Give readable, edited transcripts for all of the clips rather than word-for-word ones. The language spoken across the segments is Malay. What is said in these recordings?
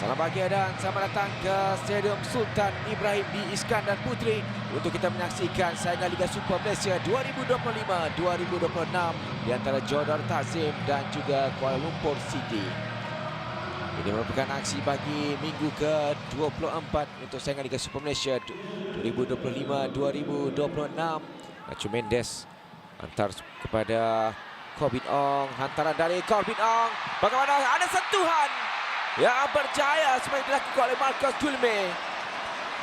Selamat pagi dan selamat datang ke Stadium Sultan Ibrahim di Iskandar Puteri untuk kita menyaksikan saingan Liga Super Malaysia 2025-2026 di antara Johor Darul Takzim dan juga Kuala Lumpur City. Ini merupakan aksi bagi minggu ke-24 untuk saingan Liga Super Malaysia 2025-2026. Nacho Mendes hantar kepada Corbin Ong, hantaran dari Corbin Ong. Bagaimana ada sentuhan yang berjaya sebenarnya dilakukan oleh Marcus Gulme,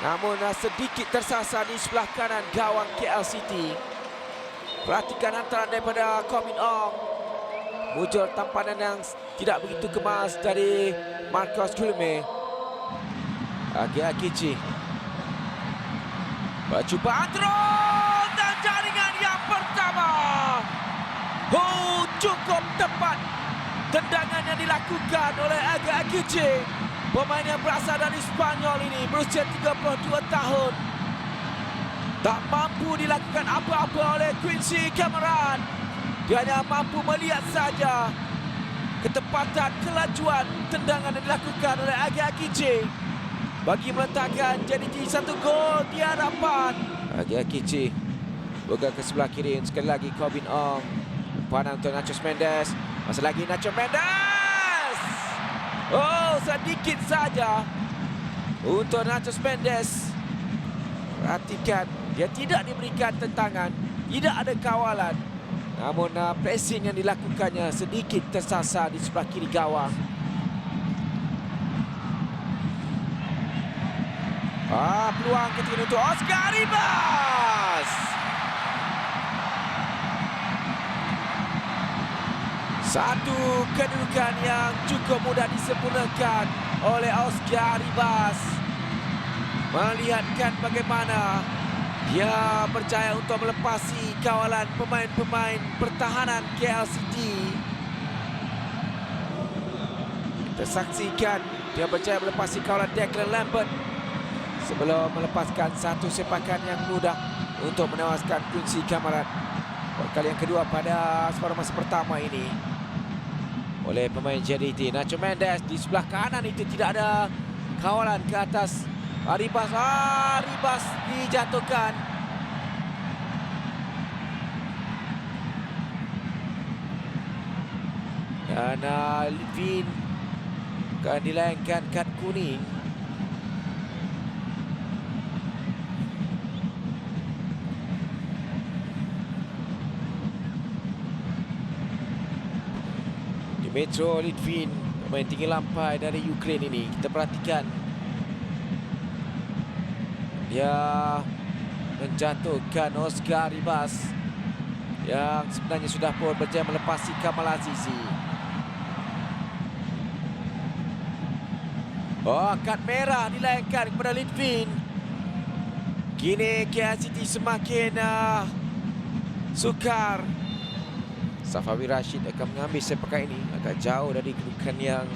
namun sedikit tersasar di sebelah kanan gawang KL City. Perhatikan hantaran daripada Corbin Ong, mujur tampanan yang tidak begitu kemas dari Marcus Gulme. Akici percubaan terus dan jaringan yang pertama. Cukup tepat tendangan yang dilakukan oleh Akici, pemain yang berasal dari Spanyol ini, berusia 32 tahun. Tak mampu dilakukan apa-apa oleh Quincy Cameron. Dia hanya mampu melihat saja ketepatan, kelajuan tendangan yang dilakukan oleh Akici bagi meletakkan JDT satu gol di hadapan. Akici buka ke sebelah kiri, sekali lagi Corbin Ong. Umpan untuk Nacho Mendes. Masih lagi Nacho Mendes. Oh, sedikit saja untuk Nacho Mendes. Perhatikan, dia tidak diberikan tentangan, tidak ada kawalan. Namun pressing yang dilakukannya sedikit tersasar di sebelah kiri gawang. Peluang ketiga untuk Oscar Ribas. Satu kedudukan yang cukup mudah disempurnakan oleh Oscar Ribas. Melihatkan bagaimana dia berjaya untuk melepasi kawalan pemain-pemain pertahanan KL City. Kita saksikan dia berjaya melepasi kawalan Declan Lambert sebelum melepaskan satu sepakan yang mudah untuk menewaskan Quincy Cameron. Kali yang kedua pada separuh masa pertama ini oleh pemain JDT. Nacho Mendes di sebelah kanan itu tidak ada kawalan ke atas Ribas. Ribas dijatuhkan. Dan Litvin akan dilayangkan kad kuning. Metro Litvin, pemain tinggi lampai dari Ukraine ini. Kita perhatikan dia menjatuhkan Oscar Ribas yang sebenarnya sudah pun berjaya melepasi Kamal Azizi. Kad merah dilayangkan kepada Litvin. Kini KL City semakin sukar. Safawi Rashid akan mengambil sepakan ini agak jauh dari kedudukan yang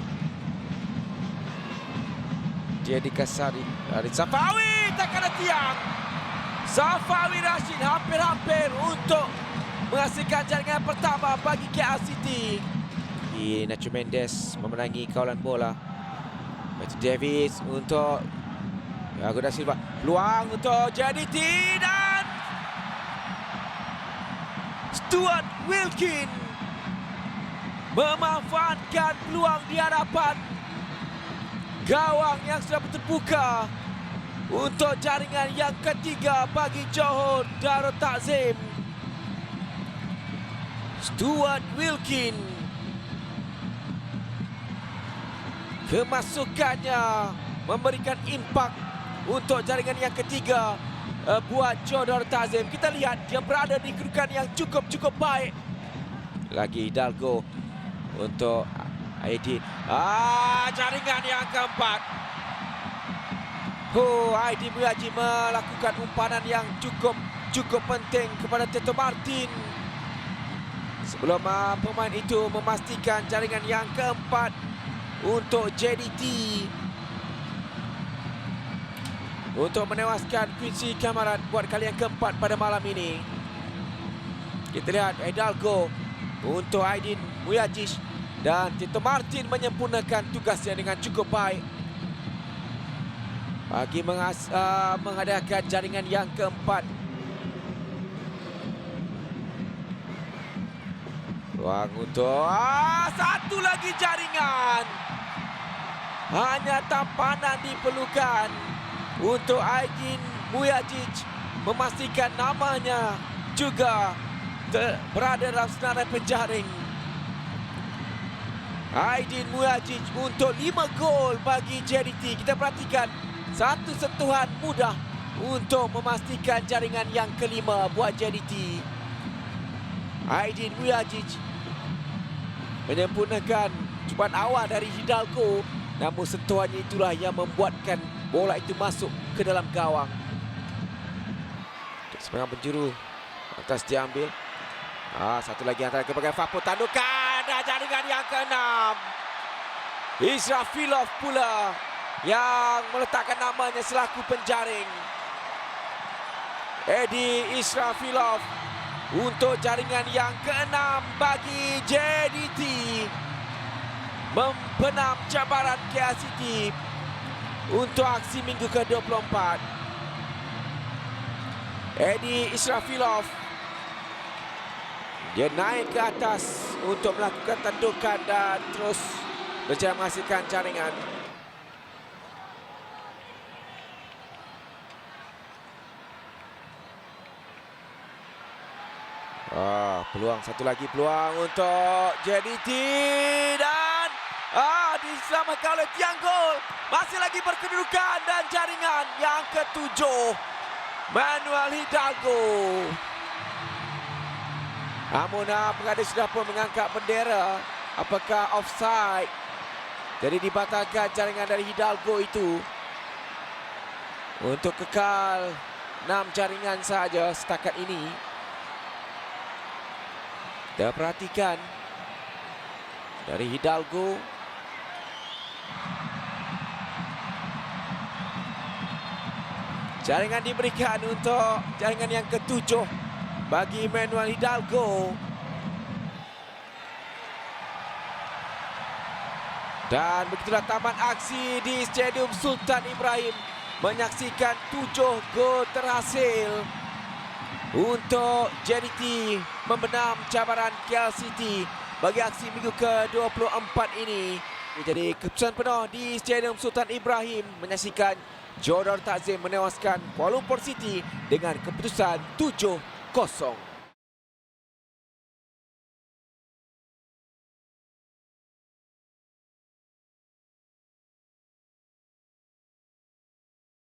dia dikasari dari Safawi. Tak ada tiang. Safawi Rashid hampir-hampir untuk menghasilkan jaringan pertama bagi KL City. Nacho Mendes memenangi kawalan bola. Matthew Davis untuk Aguda Silva. Peluang untuk JDT dan Stuart Wilkin memanfaatkan peluang di hadapan gawang yang sudah terbuka untuk jaringan yang ketiga bagi Johor Darul Takzim. Stuart Wilkin, kemasukannya memberikan impak untuk jaringan yang ketiga buat Johor Darul Takzim. Kita lihat dia berada di kedudukan yang cukup baik. Lagi Hidalgo untuk Aidin. Jaringan yang keempat. Aidin Muyaji melakukan umpanan yang cukup penting kepada Tito Martin sebelum pemain itu memastikan jaringan yang keempat untuk JDT untuk menewaskan Quincy Cameron buat kali yang keempat pada malam ini. Kita lihat Hidalgo untuk Aidin Muyajic dan Tito Martin menyempurnakan tugasnya dengan cukup baik. bagi menghadakan jaringan yang keempat. Ruang untuk satu lagi jaringan. Hanya tampanan diperlukan untuk Aidin Mujagic memastikan namanya juga berada dalam senarai penjaring. Aidin Mujagic untuk 5 gol bagi JDT. Kita perhatikan satu sentuhan mudah untuk memastikan jaringan yang kelima buat JDT. Aidin Mujagic menyempurnakan cubaan awal dari Hidalgo, namun sentuhannya itulah yang membuatkan bola itu masuk ke dalam gawang. Serangan penjuru atas diambil. Satu lagi antara ke bagian Fapo, tandukan dan jaringan yang ke-6. Israfilov pula yang meletakkan namanya selaku penjaring. Edi Israfilov untuk jaringan yang ke-6 bagi JDT. Membenam cabaran KLCT untuk aksi minggu ke-24. Edi Israfilov, dia naik ke atas untuk melakukan tandukan dan terus berjaya menghasilkan jaringan. Peluang, satu lagi peluang untuk JDT dan diselamatkan oleh tiang gol. Masih lagi berkedudukan dan jaringan yang ke-7. Manuel Hidalgo. Namun pengadil sudah pun mengangkat bendera. Apakah offside? Jadi dibatalkan jaringan dari Hidalgo itu. Untuk kekal 6 jaringan saja setakat ini. Kita perhatikan dari Hidalgo. Jaringan diberikan untuk jaringan yang ke-7 bagi Manuel Hidalgo. Dan begitulah tamat aksi di Stadium Sultan Ibrahim. Menyaksikan 7 gol terhasil untuk JDT membenam cabaran KLCT bagi aksi minggu ke-24 ini. Jadi keputusan penuh di Stadium Sultan Ibrahim menyaksikan Johor Darul Takzim menewaskan Kuala Lumpur City dengan keputusan 7-0.